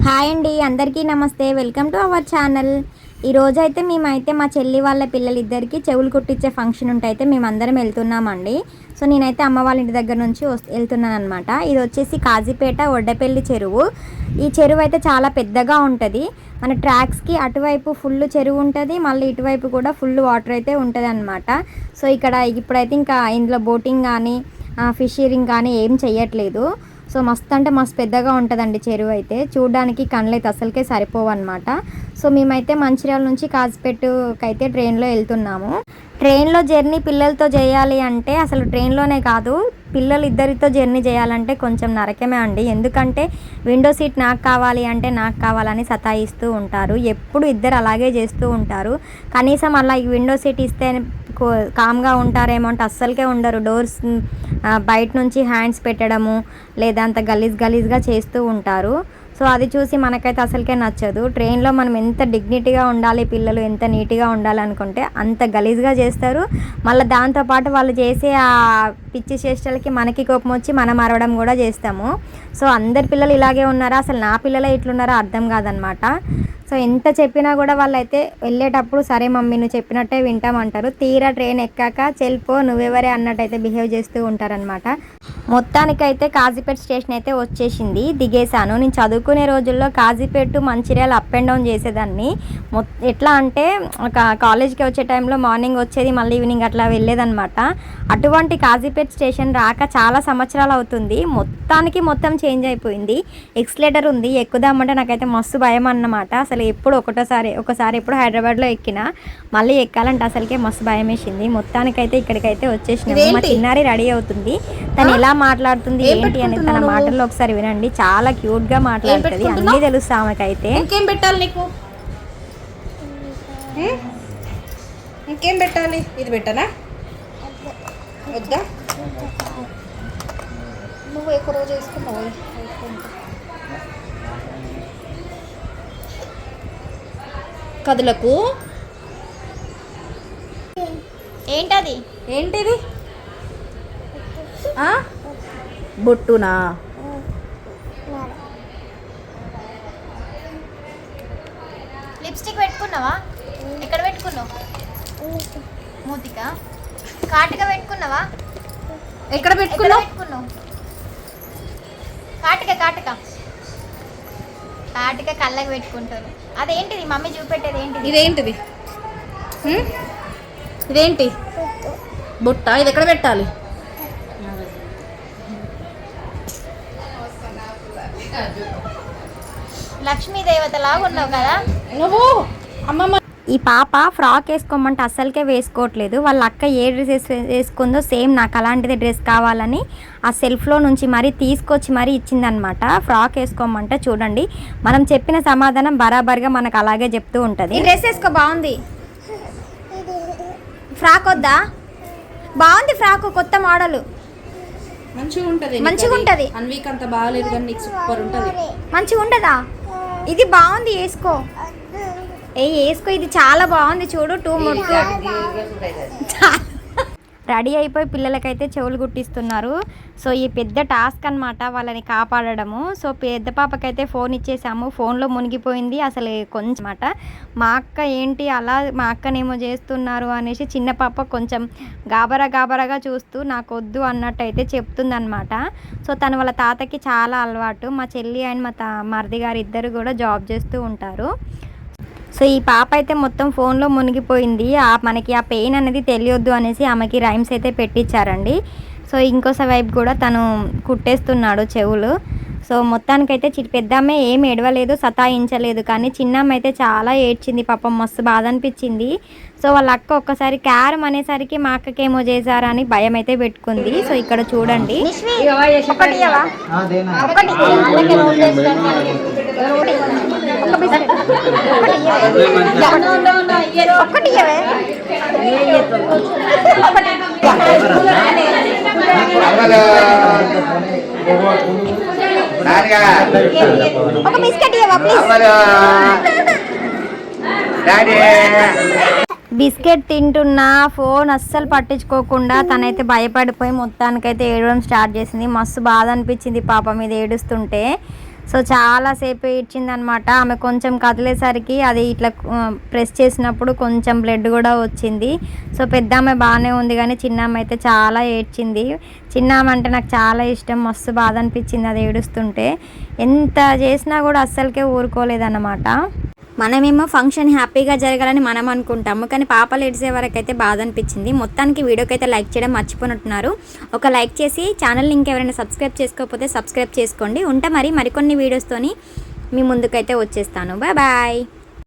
Hi అండి, అందరికీ నమస్తే. Welcome to our channel. ఈరోజైతే మేమైతే మా చెల్లి వాళ్ళ పిల్లలిద్దరికి చెవులు కుట్టించే ఫంక్షన్ ఉంటే అయితే మేమందరం వెళ్తున్నామండి. సో నేనైతే అమ్మ వాళ్ళ ఇంటి దగ్గర నుంచి వెళ్తున్నాను అనమాట. ఇది వచ్చేసి కాజీపేట ఒడ్డపల్లి చెరువు. ఈ చెరువు అయితే చాలా పెద్దగా ఉంటుంది. మన ట్రాక్స్కి అటువైపు ఫుల్ చెరువు ఉంటుంది, మళ్ళీ ఇటువైపు కూడా ఫుల్ వాటర్ అయితే ఉంటుంది అనమాట. సో ఇప్పుడైతే ఇంకా ఇందులో బోటింగ్ కానీ ఫిషింగ్ కానీ ఏం చెయ్యట్లేదు. సో మస్తు అంటే మస్తు పెద్దగా ఉంటుందండి చెరువు అయితే. చూడడానికి కళ్ళైతే అసలుకే సరిపోవన్నమాట. సో మేమైతే మంచిర్యాల నుంచి కాజీపేటకి అయితే ట్రైన్లో వెళ్తున్నాము. ట్రైన్లో జర్నీ పిల్లలతో చేయాలి అంటే అసలు ట్రైన్లోనే కాదు, పిల్లలు ఇద్దరితో జర్నీ చేయాలంటే కొంచెం నరకమే అండి. ఎందుకంటే విండో సీట్ నాకు కావాలి అంటే నాకు కావాలని సతాయిస్తూ ఉంటారు. ఎప్పుడు ఇద్దరు అలాగే చేస్తూ ఉంటారు. కనీసం అలా విండో సీట్ ఇస్తే కామ్గా ఉంటారేమో అంటే అస్సలకే ఉండరు. డోర్స్ బయట నుంచి హ్యాండ్స్ పెట్టడము లేదా అంత గలీజ్గా చేస్తూ ఉంటారు. సో అది చూసి మనకైతే అసలుకే నచ్చదు. ట్రైన్లో మనం ఎంత డిగ్నిటీగా ఉండాలి, పిల్లలు ఎంత నీట్గా ఉండాలనుకుంటే అంత గలీజ్గా చేస్తారు. మళ్ళీ దాంతోపాటు వాళ్ళు చేసే ఆ పిచ్చి చేష్టలకి మనకి కోపం వచ్చి మనం అరవడం కూడా చేస్తాము. సో అందరి పిల్లలు ఇలాగే ఉన్నారా, అసలు నా పిల్లలే ఇట్లున్నారో అర్థం కాదనమాట. సో ఎంత చెప్పినా కూడా వాళ్ళైతే వెళ్ళేటప్పుడు సరే మమ్మీ నువ్వు చెప్పినట్టే వింటామంటారు. తీరా ట్రైన్ ఎక్కాక చెల్పో నువ్వెవరే అన్నట్టయితే బిహేవ్ చేస్తూ ఉంటారనమాట. మొత్తానికైతే కాజీపేట స్టేషన్ అయితే వచ్చేసింది, దిగేశాను. నేను చదువుకునే రోజుల్లో Kazipet Mancherial up and down చేసేదాన్ని. ఎట్లా అంటే ఒక కాలేజ్కి వచ్చే టైంలో మార్నింగ్ వచ్చేది, మళ్ళీ ఈవినింగ్ అట్లా వెళ్ళేదనమాట. అటువంటి కాజీపేట స్టేషన్ రాక చాలా సంవత్సరాలు అవుతుంది. మొత్తం చేంజ్ అయిపోయింది. ఎక్స్లేటర్ ఉంది, ఎక్కుదామంటే నాకైతే మస్తు భయం అన్నమాట. అసలు ఎప్పుడు ఒకసారి ఎప్పుడు హైదరాబాద్లో ఎక్కినా మళ్ళీ ఎక్కాలంటే అసలుకే మస్తు భయం వేసింది. మొత్తానికైతే ఇక్కడికైతే వచ్చేసినాము. మా చిన్నారి రెడీ అవుతుంది. తను ఎలా మాట్లాడుతుంది ఏంటి అనేది తన మాటల్లో ఒకసారి వినండి. చాలా క్యూట్గా మాట్లాడుతుంది, అన్నీ తెలుస్తా ఆమెకైతే. ఇంకేం పెట్టాలి నీకు? ఇంకేం పెట్టాలి? ఇది పెట్టాలా? వద్దా? నువ్వు ఎక్కువ రోజు వేసుకున్నావు. కదులకు ఏంటది? ఏంటిది? బొట్టునా? లిప్స్టిక్ పెట్టుకున్నావా? ఎక్కడ పెట్టుకున్నావు? మూతిక కాటుక పెట్టుకున్నావా? ఎక్కడ పెట్టుకున్నావు? కాటుక కళ్ళకి పెట్టుకుంటారు. అదేంటిది మమ్మీ చూపెట్టేది ఏంటిది? ఇదేంటిది? ఇదేంటి? బొట్ట. ఇది ఎక్కడ పెట్టాలి? లక్ష్మీ దేవతలాగా ఉన్నావు కదా నువ్వు. అమ్మమ్మ ఈ పాప ఫ్రాక్ వేసుకోమంటే అస్సలకే వేసుకోవట్లేదు. వాళ్ళ అక్క ఏ డ్రెస్ వేసుకుందో సేమ్ నాకు అలాంటిది డ్రెస్ కావాలని ఆ సెల్ఫ్లో నుంచి మరీ తీసుకొచ్చి మరీ ఇచ్చిందనమాట. ఫ్రాక్ వేసుకోమంటే చూడండి, మనం చెప్పిన సమాధానం బరాబర్గా మనకు అలాగే చెప్తూ ఉంటుంది. ఈ డ్రెస్ వేసుకో, బాగుంది. ఫ్రాక్ వద్దా? బాగుంది ఫ్రాక్, కొత్త మోడల్, మంచిగా ఉంటుంది. అన్వీక్ అంత బాగాలేదు కానీ నీకు సూపర్ ఉంటుంది. మంచిగా ఉండదా? ఇది బాగుంది, వేసుకో. వేసుకో, ఇది చాలా బాగుంది చూడు. 2 ముట్టు రెడీ అయిపోయి పిల్లలకైతే చెవులు కుట్టిస్తున్నారు. సో ఈ పెద్ద టాస్క్ అనమాట వాళ్ళని కాపాడడము. సో పెద్ద పాపకైతే ఫోన్ ఇచ్చేసాము, ఫోన్లో మునిగిపోయింది అసలు కొంచెం మాట. మా అక్క ఏంటి అలా మా అక్కనేమో చేస్తున్నారు అనేసి చిన్న పాప కొంచెం గాబరాగా చూస్తూ నాకు వద్దు అన్నట్టు అయితే చెప్తుందనమాట. సో తను వాళ్ళ తాతకి చాలా అలవాటు. మా చెల్లి అండ్ మా మరిది గారు ఇద్దరు కూడా జాబ్ చేస్తూ ఉంటారు. సో ఈ పాప అయితే మొత్తం ఫోన్లో మునిగిపోయింది. మనకి ఆ పెయిన్ అనేది తెలియొద్దు అనేసి ఆమెకి రైమ్స్ అయితే పెట్టించారండి. సో ఇంకోస వైపు కూడా తను కుట్టేస్తున్నాడు చెవులు. సో మొత్తానికైతే పెద్దమ్మే ఏం ఏడవలేదు, సతాయించలేదు, కానీ చిన్నమ్మ అయితే చాలా ఏడ్చింది. పాపం మస్తు బాధ అనిపించింది. సో వాళ్ళ అక్క ఒక్కసారి క్యారం అనేసరికి మా అక్కకేమో చేశారని భయం అయితే పెట్టుకుంది. సో ఇక్కడ చూడండి, ఒక బిస్కెట్ ఇవ్వవా ప్లీజ్? బిస్కెట్ తింటున్నా ఫోన్ అస్సలు పట్టించుకోకుండా తనైతే భయపడిపోయి మొత్తానికైతే ఏడవడం స్టార్ట్ చేసింది. మస్తు బాధ అనిపించింది పాప మీద ఏడుస్తుంటే. సో చాలాసేపు ఏడ్చిందనమాట. ఆమె కొంచెం కదిలేసరికి అది ఇట్లా ప్రెస్ చేసినప్పుడు కొంచెం బ్లడ్ కూడా వచ్చింది. సో పెద్ద ఆమె బాగానే ఉంది కానీ చిన్న ఆమె అయితే చాలా ఏడ్చింది. చిన్న ఆమె అంటే నాకు చాలా ఇష్టం, మస్తు బాధ అనిపించింది అది ఏడుస్తుంటే. ఎంత చేసినా కూడా అస్సలకే ఊరుకోలేదన్నమాట. మనమేమో ఫంక్షన్ హ్యాపీగా జరగాలని మనం అనుకుంటాము, కానీ పాపలు ఏడ్చే వరకు అయితే బాధ అనిపించింది. మొత్తానికి వీడియోకి అయితే లైక్ చేయడం మర్చిపోనుంటున్నారు. ఒక లైక్ చేసి ఛానల్ని ఇంకెవరైనా సబ్స్క్రైబ్ చేసుకోకపోతే సబ్స్క్రైబ్ చేసుకోండి. ఉంటే మరికొన్ని వీడియోస్తోని మీ ముందుకైతే వచ్చేస్తాను. Bye bye.